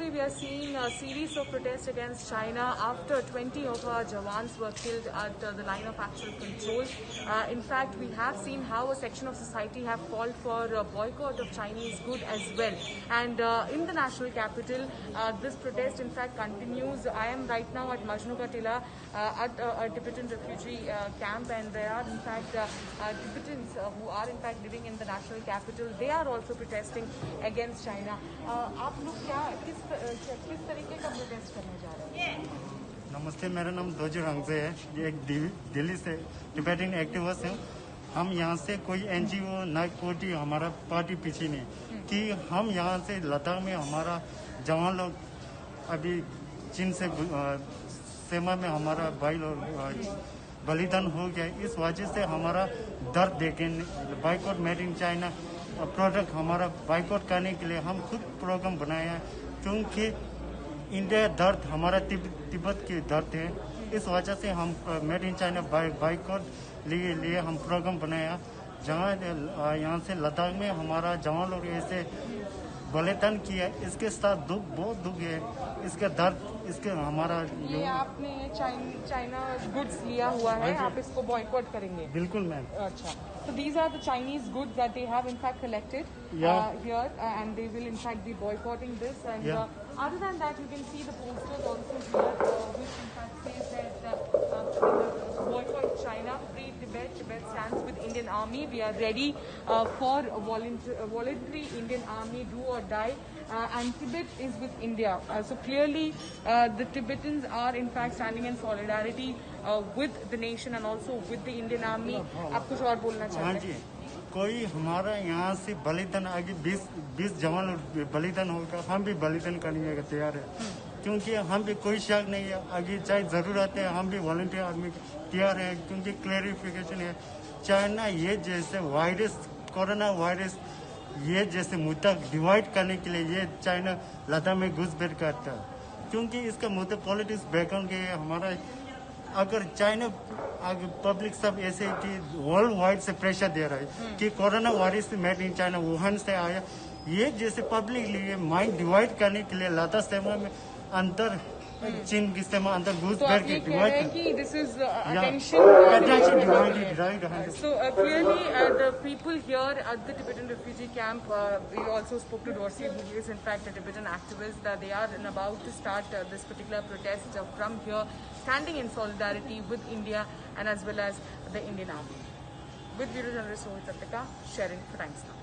Clearly, we are seeing a series of protests against China after 20 of our Jawans were killed at the line of actual control. In fact, we have seen how a section of society have called for a boycott of Chinese good as well. And in the national capital, this protest in fact continues. I am right now at Majnu Ka Tilla at a Tibetan refugee camp, and there are in fact Tibetans who are in fact living in the national capital. They are also protesting against China. आप लोग क्या किस तरीके का protest करने जा रहे हैं? नमस्ते, मेरा नाम दोजो रंगजे है। ये एक दिल्ली से टिबेटन एक्टिविस्ट हैं। हम यहाँ से कोई एनजीओ ना कोई हमारा पार्टी पीछे नहीं कि हम यहाँ से लद्दाख में हमारा जवान लोग अभी चीन से सीमा में हमारा भाई लोग बलिदान हो गया। इस वजह से हमारा दर्द देखें boycott made in China product हमारा बाइकआउट करने के लिए हम खुद प्रोग्राम बनाया है, क्योंकि इंडिया दर्द हमारा तिब्बत की दर्द है। इस वजह से हम मेड इन चाइना बाइकआउट लिए हम प्रोग्राम बनाया, जहाँ यहाँ से लद्दाख में हमारा जवान लोग ऐसे बलिदान किया। इसके साथ दुख, बहुत दुख है, इसका दर्द, इसके हमारा ये आपने चाइना गुड्स लिया हुआ है, आप इसको बॉयकॉट करेंगे? बिल्कुल मैम। अच्छा, so these are the Chinese goods that they have in fact collected here, and they will in fact be boycotting this. And other than that, you can see the posters also here, which in fact says that boycott China, free Tibet, Tibet stands with Indian Army. We are ready for voluntary Indian Army, do or die. And Tibet is with India. So clearly, the Tibetans are in fact standing in solidarity with the nation and also with the Indian Army. आप कुछ और बोलना चाहते हैं? हाँ जी, कोई हमारा यहाँ से बलिदान आगे 20 जवान बलिदान होगा, हम भी बलिदान करने के तैयार है, क्योंकि हम भी कोई शक नहीं है। आगे चाहे जरूरत है हम भी वॉलंटियर आर्मी तैयार है, क्योंकि क्लैरिफिकेशन है चाइना ये जैसे वायरस कोरोना वायरस ये जैसे मुद्दा डिवाइड करने के लिए ये चाइना लद्दाख में घुसपैठ करता है, क्योंकि इसका मुद्दा पॉलिटिक्स बैकग्राउंड के हमारा अगर चाइना पब्लिक सब ऐसे कि वर्ल्ड वाइड से प्रेशर दे रहा है कि corona virus made in China Wuhan से आया, ये जैसे पब्लिक लिए माइंड डिवाइड करने के लिए लद्दाख सीमा में अंतर चीन की सीमा अंदर घुसपैठ के डिवाइड कि this is attention divided, right? So clearly the people here at the Tibetan refugee camp, we also spoke to Dorsey, who is in fact a Tibetan activist. They are about to start this particular protest from here, standing in solidarity with India and as well as the Indian Army. With Bureau Journalist Rohit Sattika, sharing for Times Now.